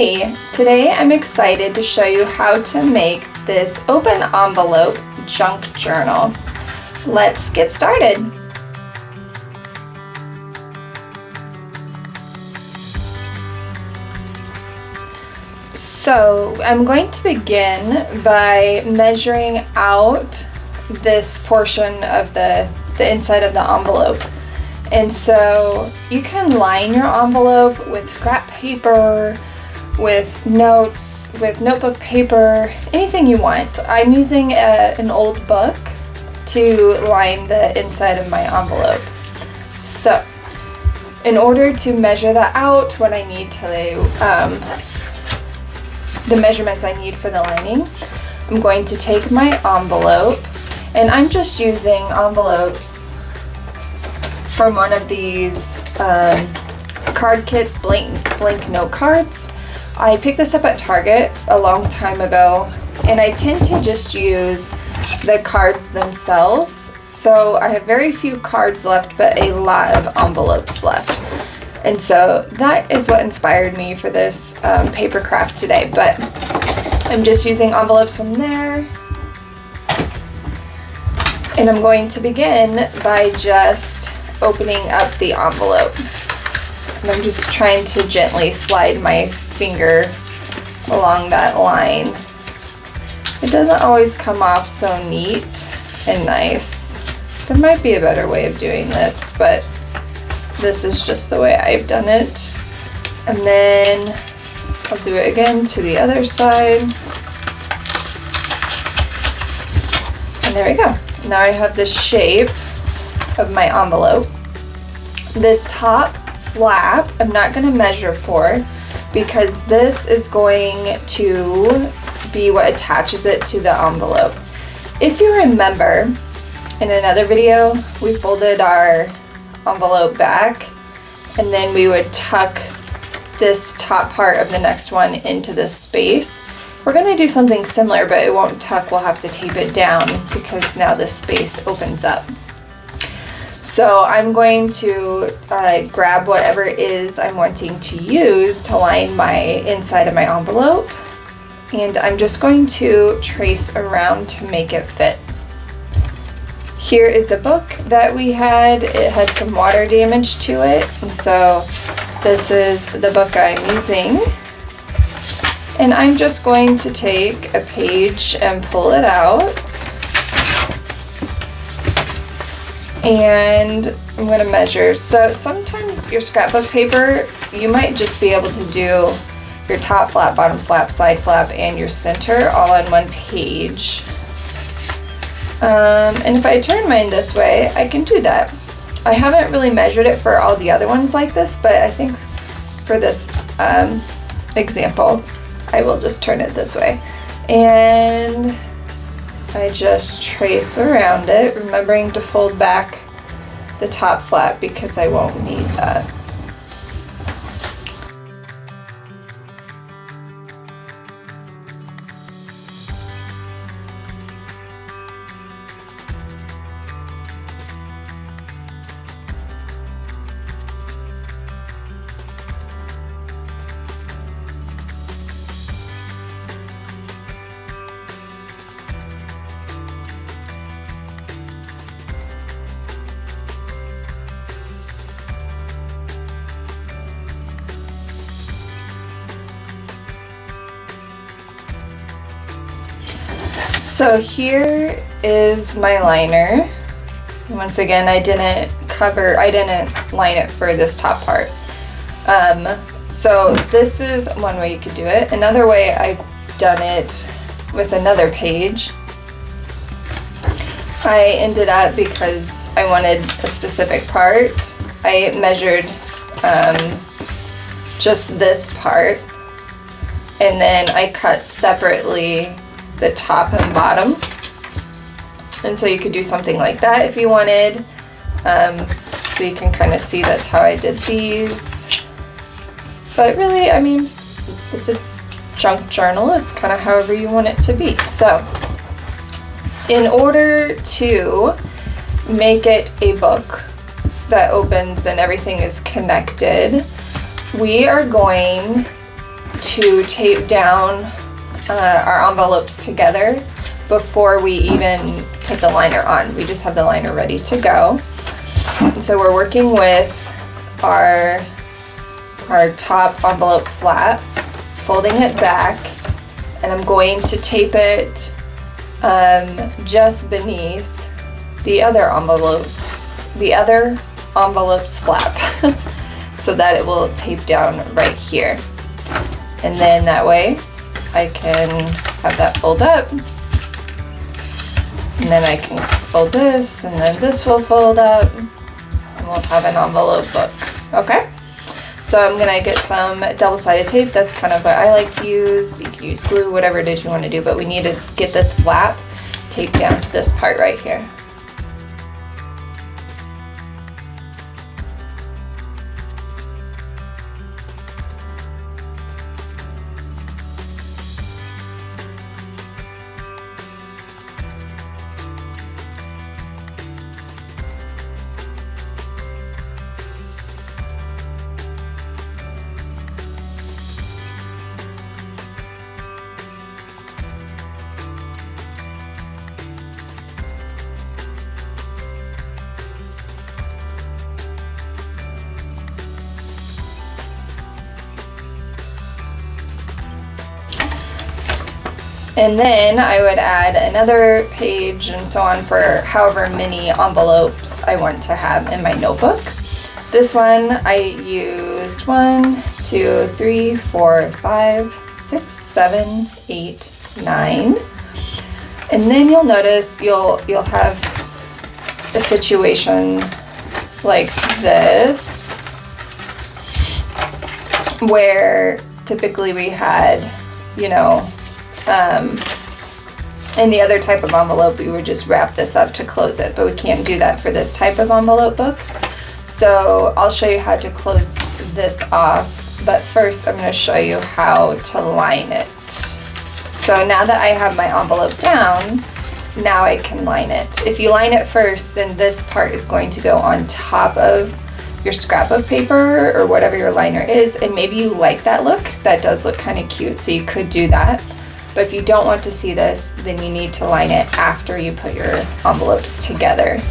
Hi! Today I'm excited to show you how to make this open envelope junk journal. Let's get started. So I'm going to begin by measuring out this portion of the inside of the envelope. And so you can line your envelope with scrap paper, with notes, with notebook paper, anything you want. I'm using an old book to line the inside of my envelope. So in order to measure that out, what I need to the measurements I need for the lining, I'm going to take my envelope, and I'm just using envelopes from one of these card kits, blank note cards. I picked this up at Target a long time ago, and I tend to just use the cards themselves. So I have very few cards left, but a lot of envelopes left. And so that is what inspired me for this paper craft today. But I'm just using envelopes from there. And I'm going to begin by just opening up the envelope. And I'm just trying to gently slide my finger along that line. It doesn't always come off so neat and nice. There might be a better way of doing this, but this is just the way I've done it. And then I'll do it again to the other side. And there we go. Now I have the shape of my envelope. This top flap I'm not going to measure for, because this is going to be what attaches it to the envelope. If you remember, in another video we folded our envelope back, and then we would tuck this top part of the next one into this space. We're going to do something similar, but it won't tuck. We'll have to tape it down because now this space opens up. So I'm going to grab whatever it is I'm wanting to use to line my inside of my envelope, and I'm just going to trace around to make it fit. Here is the book that we had. It had some water damage to it, and so this is the book I'm using. And I'm just going to take a page and pull it out. And I'm going to measure. So sometimes your scrapbook paper, you might just be able to do your top flap, bottom flap, side flap, and your center all on one page. And if I turn mine this way, I can do that. I haven't really measured it for all the other ones like this, but I think for this example, I will just turn it this way. And I just trace around it, remembering to fold back the top flap because I won't need that. So here is my liner. Once again, I didn't line it for this top part. So this is one way you could do it. Another way I've done it with another page. I ended up, because I wanted a specific part, I measured just this part, and then I cut separately the top and bottom. And so you could do something like that if you wanted. So you can kind of see that's how I did these. But really, I mean, it's a junk journal. It's kind of however you want it to be. So in order to make it a book that opens and everything is connected, we are going to tape down our envelopes together before we even put the liner on. We just have the liner ready to go. So we're working with our top envelope flap, folding it back, and I'm going to tape it just beneath the other envelope's flap so that it will tape down right here. And then that way I can have that fold up, and then I can fold this, and then this will fold up, and we'll have an envelope book. Okay? So I'm gonna get some double-sided tape. That's kind of what I like to use. You can use glue, whatever it is you want to do, but we need to get this flap taped down to this part right here. And then I would add another page and so on for however many envelopes I want to have in my notebook. This one I used 1, 2, 3, 4, 5, 6, 7, 8, 9. And then you'll notice you'll have a situation like this where typically we had, in the other type of envelope, we would just wrap this up to close it, but we can't do that for this type of envelope book. So I'll show you how to close this off, but first I'm going to show you how to line it. So now that I have my envelope down, now I can line it. If you line it first, then this part is going to go on top of your scrap of paper or whatever your liner is, and maybe you like that look. That does look kind of cute, so you could do that. But if you don't want to see this, then you need to line it after you put your envelopes together.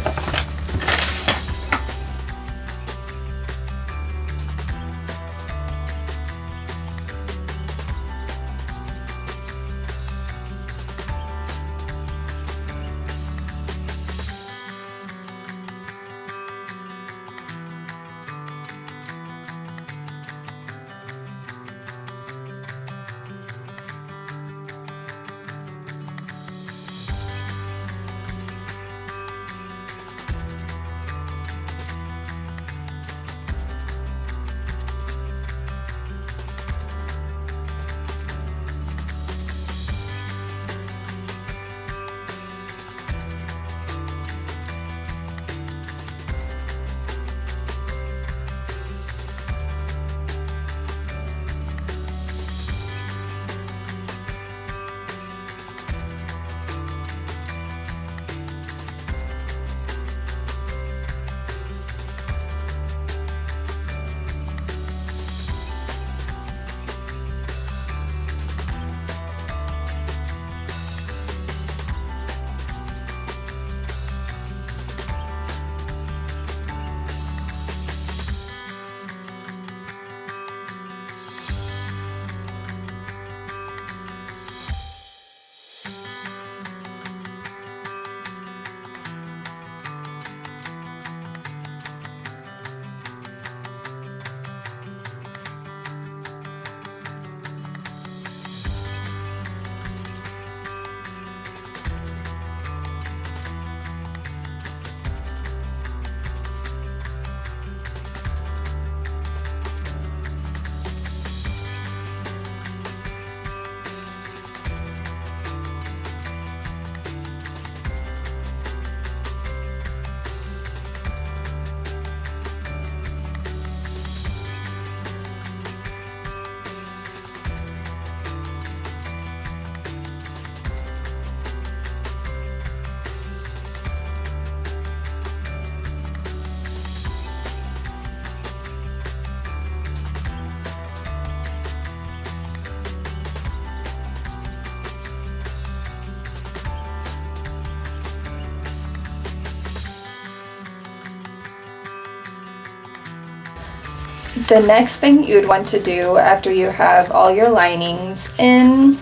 The next thing you would want to do after you have all your linings in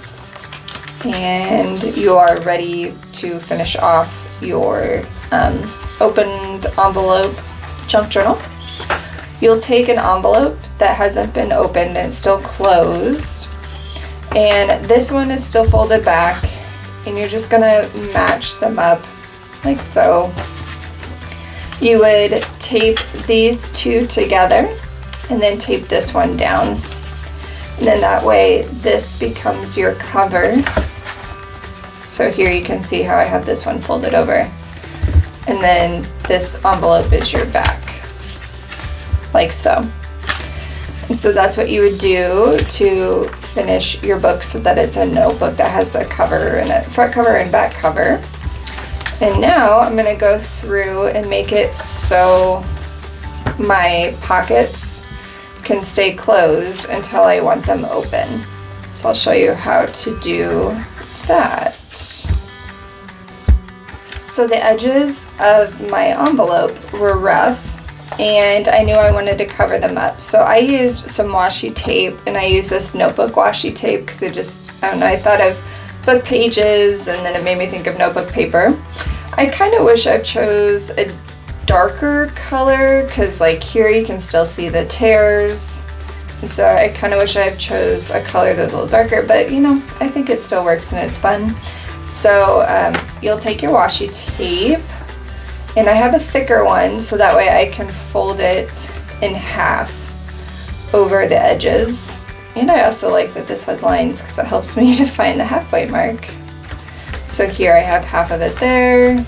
and you are ready to finish off your opened envelope junk journal, you'll take an envelope that hasn't been opened and it's still closed, and this one is still folded back, and you're just gonna match them up like so. You would tape these two together and then tape this one down, and then that way this becomes your cover. So here you can see how I have this one folded over, and then this envelope is your back, like so. And so that's what you would do to finish your book so that it's a notebook that has a cover and a front cover and back cover. And now I'm gonna go through and make it so my pockets can stay closed until I want them open. So I'll show you how to do that. So the edges of my envelope were rough and I knew I wanted to cover them up. So I used some washi tape, and I used this notebook washi tape because it just, I don't know, I thought of book pages and then it made me think of notebook paper. I kind of wish I chose a darker color because like here you can still see the tears. And so I kind of wish I chose a color that's a little darker, but you know, I think it still works and it's fun. So you'll take your washi tape, and I have a thicker one so that way I can fold it in half over the edges. And I also like that this has lines because it helps me to find the halfway mark. So here I have half of it there.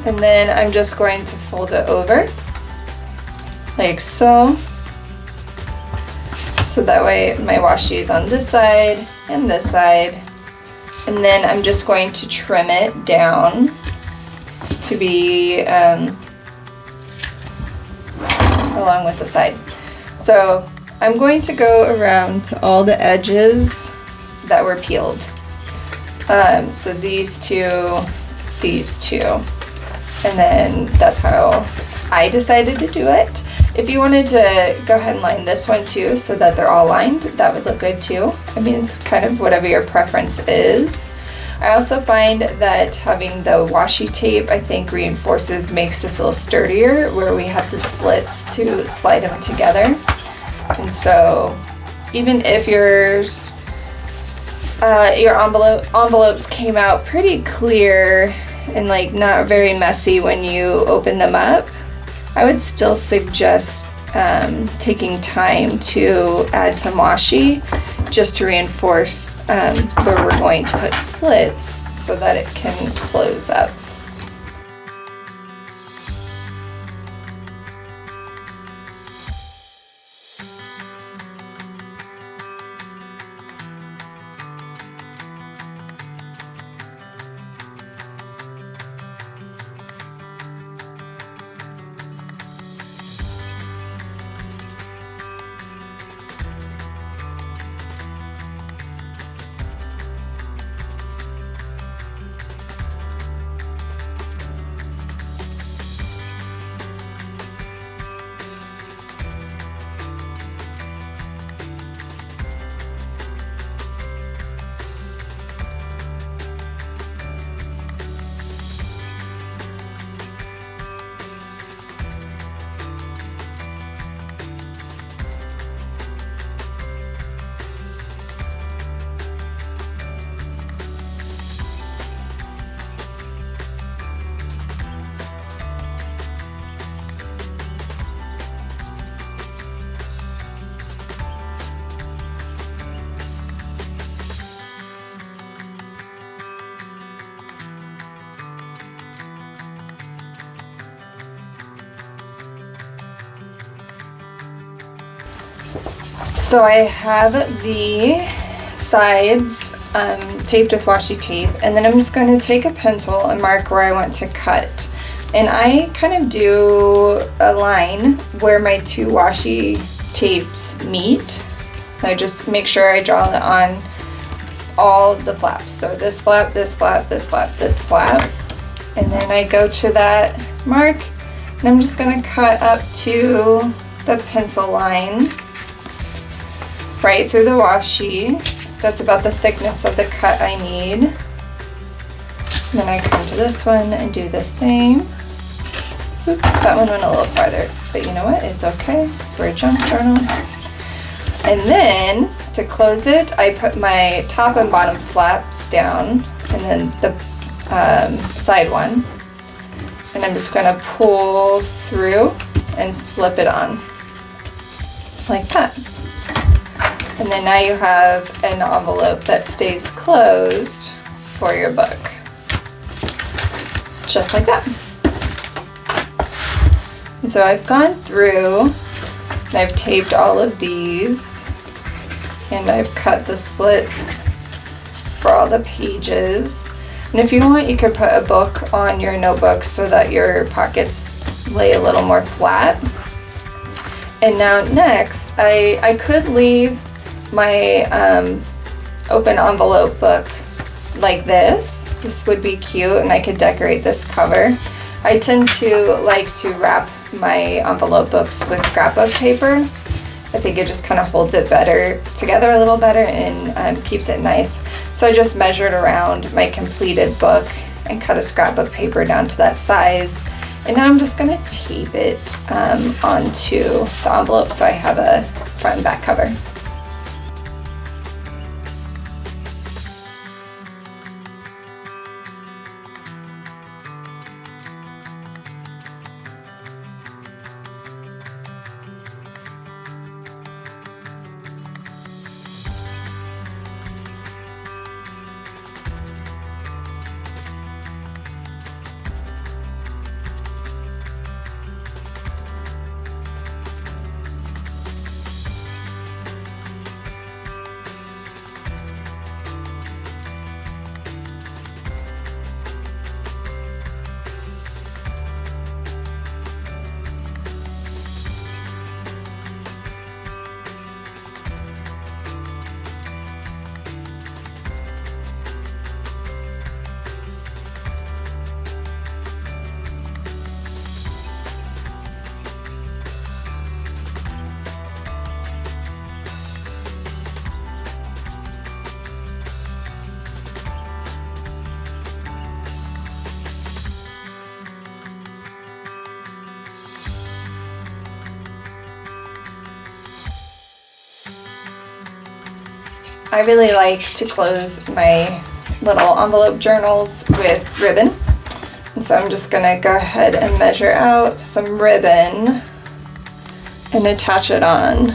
And then I'm just going to fold it over like so. So that way my washi is on this side and this side. And then I'm just going to trim it down to be along with the side. So I'm going to go around to all the edges that were peeled. So these two, and then that's how I decided to do it. If you wanted to go ahead and line this one too so that they're all lined, that would look good too. I mean, it's kind of whatever your preference is. I also find that having the washi tape, I think, reinforces, makes this a little sturdier where we have the slits to slide them together. And so even if your envelopes came out pretty clear and like not very messy when you open them up, I would still suggest taking time to add some washi just to reinforce where we're going to put slits so that it can close up. So I have the sides taped with washi tape, and then I'm just going to take a pencil and mark where I want to cut. And I kind of do a line where my two washi tapes meet. I just make sure I draw it on all the flaps. So this flap, this flap, this flap, this flap. And then I go to that mark and I'm just gonna cut up to the pencil line right through the washi. That's about the thickness of the cut I need. And then I come to this one and do the same. Oops, that one went a little farther, but you know what, it's okay, we're a junk journal. And then, to close it, I put my top and bottom flaps down, and then the side one. And I'm just gonna pull through and slip it on, like that. And then now you have an envelope that stays closed for your book. Just like that. So I've gone through and I've taped all of these and I've cut the slits for all the pages. And if you want, you could put a book on your notebook so that your pockets lay a little more flat. And now next, I could leave my open envelope book like this. This would be cute and I could decorate this cover. I tend to like to wrap my envelope books with scrapbook paper. I think it just kind of holds it better together a little better and keeps it nice. So I just measured around my completed book and cut a scrapbook paper down to that size. And now I'm just gonna tape it onto the envelope so I have a front and back cover. I really like to close my little envelope journals with ribbon. And so I'm just gonna go ahead and measure out some ribbon and attach it on.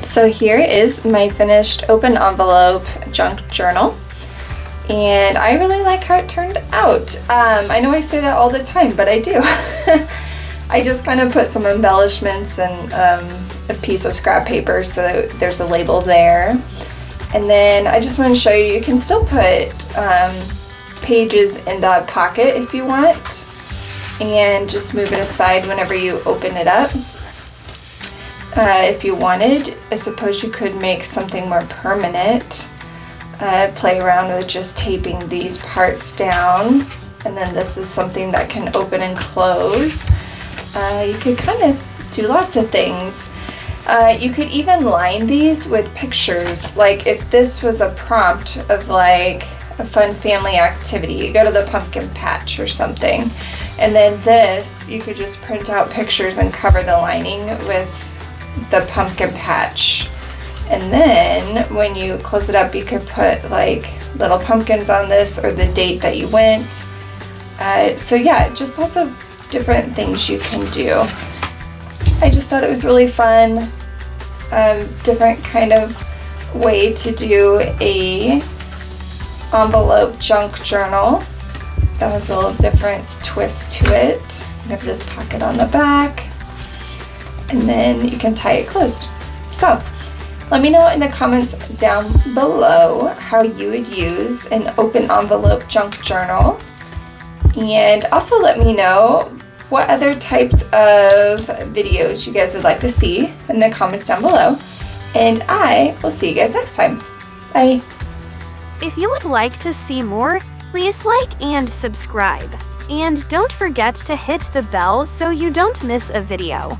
So here is my finished open envelope junk journal. And I really like how it turned out. I know I say that all the time, but I do. I just kind of put some embellishments and a piece of scrap paper, so there's a label there. And then I just want to show you, you can still put pages in the pocket if you want, and just move it aside whenever you open it up. If you wanted, I suppose you could make something more permanent. Play around with just taping these parts down, and then this is something that can open and close. You could kind of do lots of things. You could even line these with pictures. Like if this was a prompt of like a fun family activity, you go to the pumpkin patch or something, and then this, you could just print out pictures and cover the lining with the pumpkin patch. And then when you close it up, you could put like little pumpkins on this or the date that you went. So yeah, just lots of different things you can do. I just thought it was really fun, different kind of way to do a envelope junk journal. That has a little different twist to it. You have this pocket on the back, and then you can tie it closed. So let me know in the comments down below how you would use an open envelope junk journal, and also let me know what other types of videos you guys would like to see in the comments down below, and I will see you guys next time. Bye! If you would like to see more, please like and subscribe. And don't forget to hit the bell so you don't miss a video.